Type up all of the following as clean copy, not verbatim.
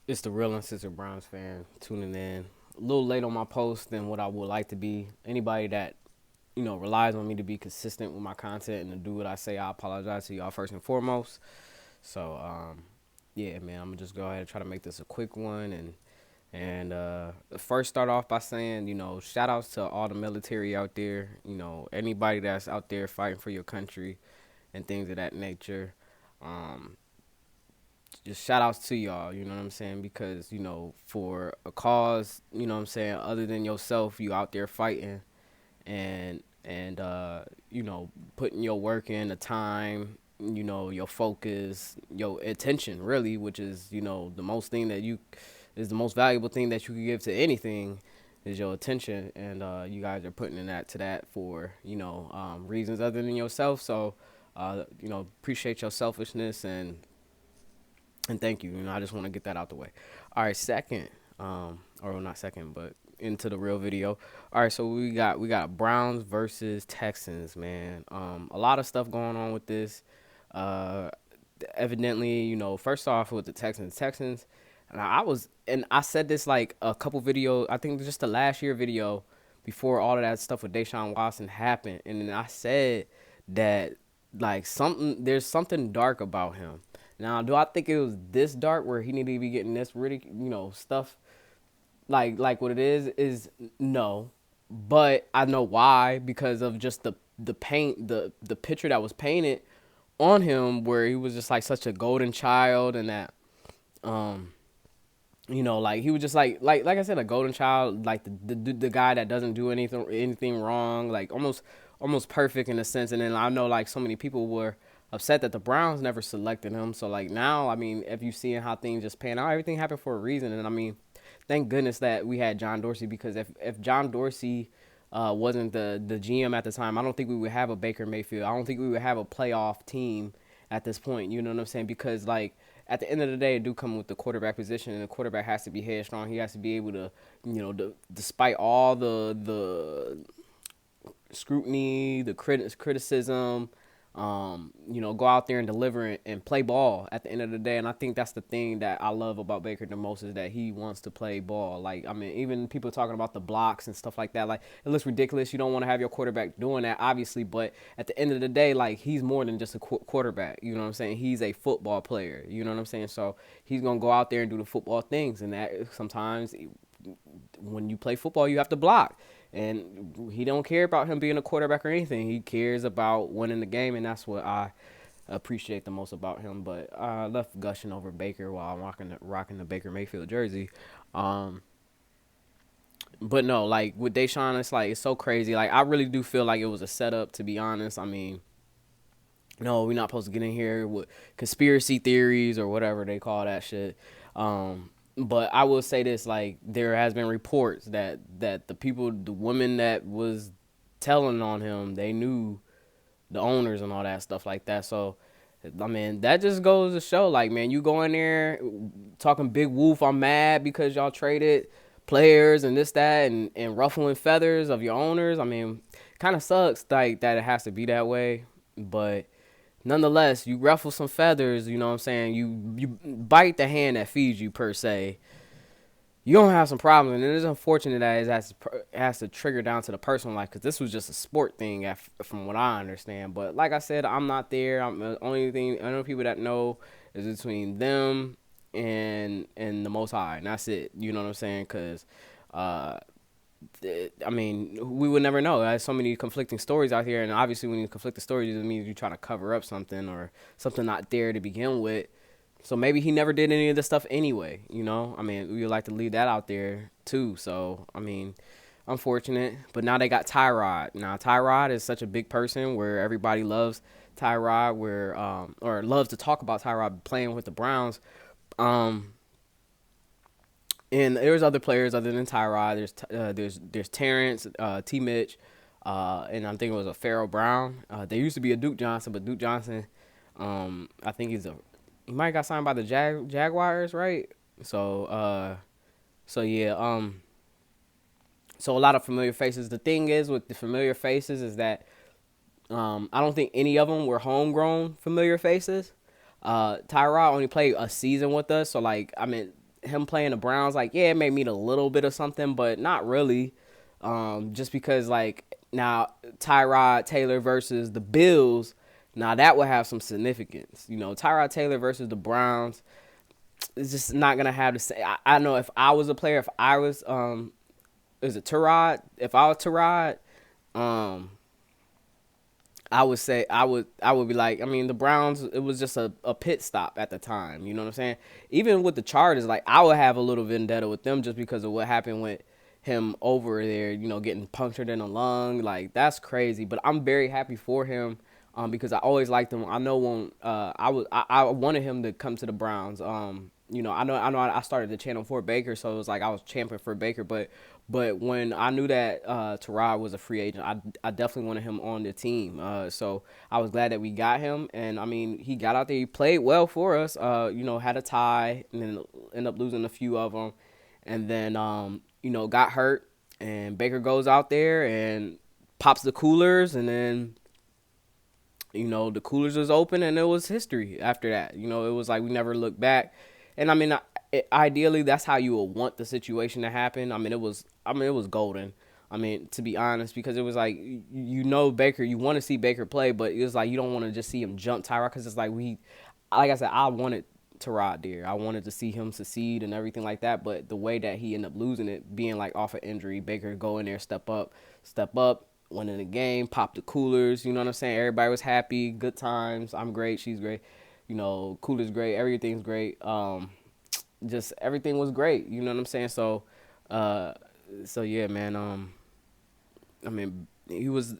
It's the real and sincere Browns fan tuning in. A little late on my post than what I would like to be. Anybody that relies on me to be consistent with my content and to do what I say, I apologize to y'all first and foremost. So yeah, man, I'm gonna just go ahead and try to make this a quick one and first start off by saying, shout outs to all the military out there. Anybody that's out there fighting for your country and things of that nature. Um, just shout outs to y'all, you know what I'm saying? Because, for a cause, you know what I'm saying, other than yourself, you out there fighting and putting your work in, the time, your focus, your attention really, which is, the most thing that you is the most valuable thing that you can give to anything is your attention, and you guys are putting in that to that for reasons other than yourself. So appreciate your selfishness and thank you. I just want to get that out the way. All right, second, or well, not second, but into the real video. All right, so we got Browns versus Texans, man. A lot of stuff going on with this. Uh, Evidently, first off with the Texans, and I said this like a couple videos. I think just the last year video before all of that stuff with Deshaun Watson happened, and then I said that like there's something dark about him. Now, do I think it was this dark where he needed to be getting this really, stuff like what it is no, but I know why because of just the paint the picture that was painted on him where he was just like such a golden child and that um like he was just like I said, a golden child, like the guy that doesn't do anything wrong, like almost perfect in a sense. And then I know like so many people were upset that the Browns never selected him. So like now, I mean, if you seeing how things just pan out, everything happened for a reason. And I mean, thank goodness that we had John Dorsey, because if John Dorsey wasn't the GM at the time, I don't think we would have a Baker Mayfield. I don't think we would have a playoff team at this point. You know what I'm saying? Because like at the end of the day, it do come with the quarterback position, and the quarterback has to be headstrong. He has to be able to, despite all the scrutiny, the criticism, go out there and deliver and play ball at the end of the day. And I think that's the thing that I love about Baker the most, is that he wants to play ball. Like, I mean, even people talking about the blocks and stuff like that, like, it looks ridiculous. You don't want to have your quarterback doing that, obviously, but at the end of the day, like, he's more than just a quarterback. You know what I'm saying? He's a football player. You know what I'm saying? So he's going to go out there and do the football things. And that sometimes when you play football, you have to block. And he don't care about him being a quarterback or anything. He cares about winning the game, and that's what I appreciate the most about him. But I left gushing over Baker while I'm rocking the Baker Mayfield jersey. Um, but no, like with Deshaun, it's so crazy. Like I really do feel like it was a setup, to be honest. I mean, no, we're not supposed to get in here with conspiracy theories or whatever they call that shit. But I will say this: like there has been reports that the women that was telling on him, they knew the owners and all that stuff like that. So, I mean, that just goes to show, like, man, you go in there talking big woof, I'm mad because y'all traded players and this, that, and ruffling feathers of your owners. I mean, kind of sucks like that it has to be that way, but nonetheless, you ruffle some feathers, you know what I'm saying? You bite the hand that feeds you, per se. You're going to have some problems, and it is unfortunate that it has to trigger down to the personal life, because this was just a sport thing from what I understand. But like I said, I'm not there. I'm the only people that know is between them and the Most High, and that's it. You know what I'm saying? Because uh, I mean, we would never know. There's so many conflicting stories out here, and obviously, when you conflicting stories, it means you're trying to cover up something or something not there to begin with. So maybe he never did any of this stuff anyway. I mean, we would like to leave that out there too. So I mean, unfortunate, but now they got Tyrod. Now Tyrod is such a big person where everybody loves Tyrod, or loves to talk about Tyrod playing with the Browns. Um, and there's other players other than Tyrod. There's Terrence, T. Mitch, and I think it was a Pharaoh Brown. There used to be a Duke Johnson, but Duke Johnson, I think he might have got signed by the Jaguars, right? So yeah, so a lot of familiar faces. The thing is with the familiar faces is that I don't think any of them were homegrown familiar faces. Tyrod only played a season with us, so like I mean, him playing the Browns, like, yeah, it may mean a little bit of something, but not really. Just because, like, now Tyrod Taylor versus the Bills, now that would have some significance. Tyrod Taylor versus the Browns is just not gonna have the same. I know if I was a player, if I was is it Tyrod? If I was Tyrod, um, I would say I would be like, I mean, the Browns, it was just a pit stop at the time. You know what I'm saying? Even with the Chargers, like, I would have a little vendetta with them just because of what happened with him over there, getting punctured in the lung. Like, that's crazy. But I'm very happy for him, because I always liked him. I know when I wanted him to come to the Browns. I know I started the channel for Baker, so it was like I was champion for Baker. But when I knew that Tyrod was a free agent, I definitely wanted him on the team. So I was glad that we got him, and I mean, he got out there, he played well for us. Had a tie, and then ended up losing a few of them, and then got hurt, and Baker goes out there and pops the coolers, and then the coolers was open, and it was history after that. It was like we never looked back. And I mean, ideally, that's how you would want the situation to happen. I mean, it was golden. I mean, to be honest, because it was like, Baker, you want to see Baker play, but it was like you don't want to just see him jump Tyrod, because it's like like I said, I wanted Tyrod there. I wanted to see him succeed and everything like that. But the way that he ended up losing it, being like off an injury, Baker go in there, step up, winning the game, pop the coolers. You know what I'm saying? Everybody was happy, good times. I'm great, she's great. Cooler's great, everything's great. Just everything was great. You know what I'm saying? So yeah, man. I mean, he was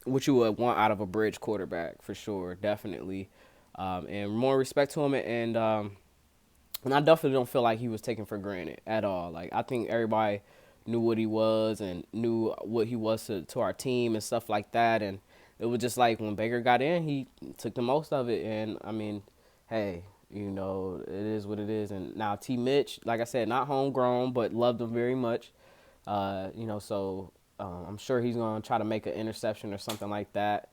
what you would want out of a bridge quarterback for sure, definitely. And more respect to him, and I definitely don't feel like he was taken for granted at all. Like, I think everybody knew what he was and knew what he was to our team and stuff like that. And it was just like when Baker got in, he took the most of it. And I mean, hey, it is what it is. And now T. Mitch, like I said, not homegrown, but loved him very much. So I'm sure he's going to try to make an interception or something like that.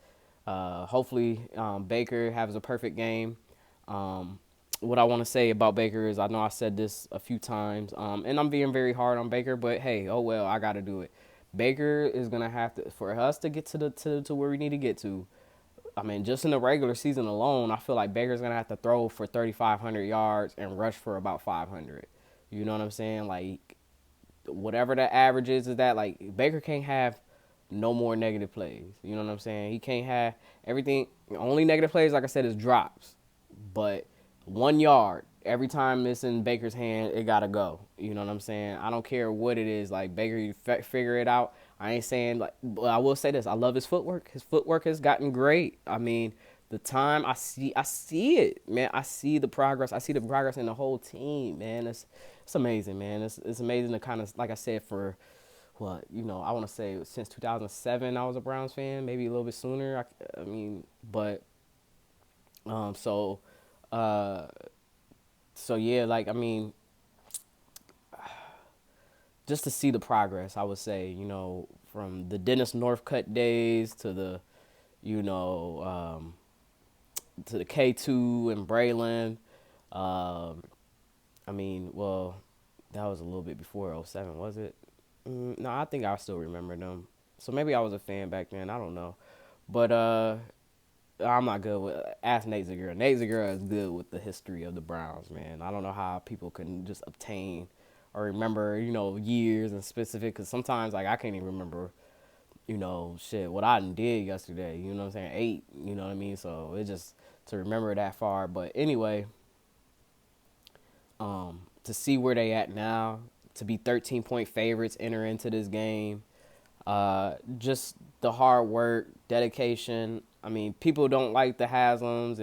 Hopefully, Baker has a perfect game. What I want to say about Baker is, I know I said this a few times, and I'm being very hard on Baker, but hey, oh well, I got to do it. Baker is going to have to, for us to get to where we need to get to. I mean, just in the regular season alone, I feel like Baker's going to have to throw for 3,500 yards and rush for about 500. You know what I'm saying? Like, whatever the average is that, like, Baker can't have no more negative plays. You know what I'm saying? He can't have everything. Only negative plays, like I said, is drops. But 1 yard, every time it's in Baker's hand, it got to go. You know what I'm saying? I don't care what it is. Like, Baker, you figure it out. I ain't saying, like, but I will say this. I love his footwork. His footwork has gotten great. I mean, the time I see it, man. I see the progress. I see the progress in the whole team, man. It's amazing, man. It's amazing to kind of, like I said, for what, I want to say since 2007 I was a Browns fan, maybe a little bit sooner. I mean, but so yeah, like, I mean, just to see the progress, I would say, from the Dennis Northcutt days to the, to the K2 and Braylon. I mean, well, that was a little bit before '07, was it? No, I think I still remember them. So maybe I was a fan back then. I don't know. But I'm not good with, ask Nate Zagura. Nate Zagura is good with the history of the Browns, man. I don't know how people can just obtain or remember, years and specific, because sometimes, like, I can't even remember, shit, what I did yesterday, you know what I'm saying, 8, you know what I mean? So it just, to remember that far. But anyway, to see where they at now, to be 13-point favorites, enter into this game, just the hard work, dedication. I mean, people don't like the Haslams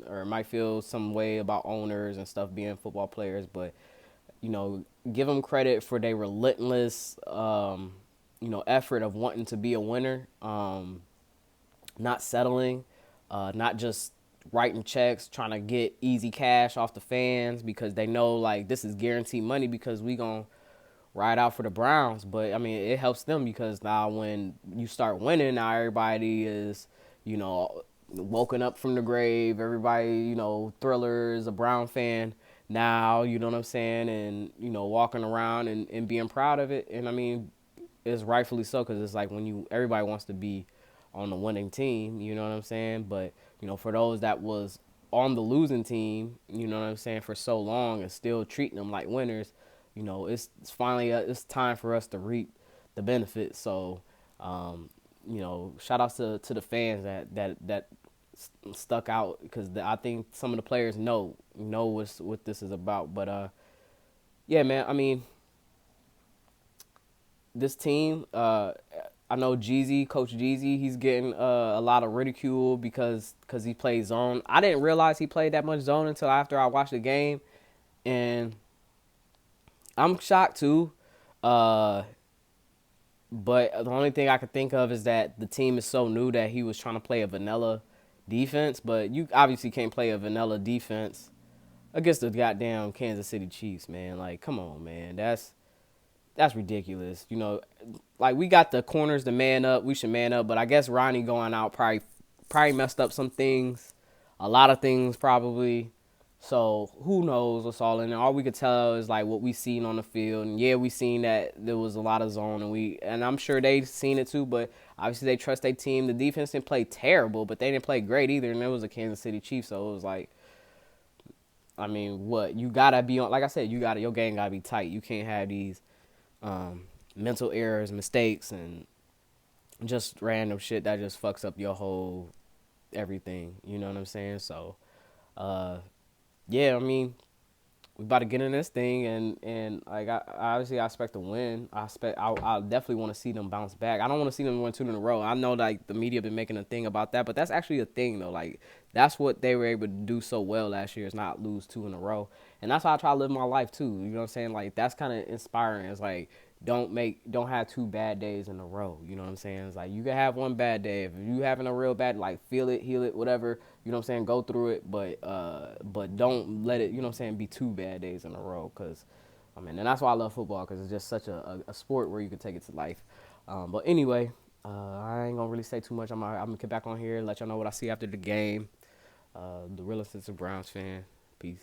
or might feel some way about owners and stuff being football players, but give them credit for their relentless, effort of wanting to be a winner, not settling, not just writing checks, trying to get easy cash off the fans because they know, like, this is guaranteed money because we gonna ride out for the Browns. But I mean, it helps them because now when you start winning, now everybody is, woken up from the grave. Everybody, Thriller is a Brown fan. now, you know what I'm saying, and walking around and being proud of it. And I mean, it's rightfully so, because it's like when everybody wants to be on the winning team, you know what I'm saying. But for those that was on the losing team, you know what I'm saying, for so long and still treating them like winners, it's finally it's time for us to reap the benefits. So, shout outs to the fans that stuck out, because I think some of the players know what this is about. But yeah, man. I mean, this team, I know Coach Jeezy, he's getting a lot of ridicule because he plays zone. I didn't realize he played that much zone until after I watched the game, and I'm shocked too. Uh, but the only thing I could think of is that the team is so new that he was trying to play a vanilla defense. But you obviously can't play a vanilla defense against the goddamn Kansas City Chiefs, man. Like, come on, man. That's ridiculous. Like, we got the corners to man up. We should man up. But I guess Ronnie going out probably messed up some things, a lot of things probably. So who knows what's all in there? All we could tell is like what we seen on the field. And yeah, we seen that there was a lot of zone, and I'm sure they seen it too. But obviously they trust their team. The defense didn't play terrible, but they didn't play great either. And it was a Kansas City Chiefs, so it was like, I mean, what you gotta be on? Like I said, your game gotta be tight. You can't have these um, mental errors, mistakes, and just random shit that just fucks up your whole everything. You know what I'm saying? So, uh, yeah, I mean, we about to get in this thing, and like obviously I expect to win. I definitely want to see them bounce back. I don't want to see them win two in a row. I know like the media been making a thing about that, but that's actually a thing though. Like that's what they were able to do so well last year, is not lose two in a row, and that's how I try to live my life too. You know what I'm saying? Like that's kind of inspiring. It's like don't have two bad days in a row. You know what I'm saying? It's like you can have one bad day. If you having a real bad, like feel it, heal it, whatever. You know what I'm saying? Go through it, but don't let it, you know what I'm saying, be two bad days in a row. Cause I mean, and that's why I love football, because it's just such a sport where you can take it to life. But anyway, I ain't gonna really say too much. I'm gonna get back on here and let y'all know what I see after the game. The real sense of Browns fan. Peace.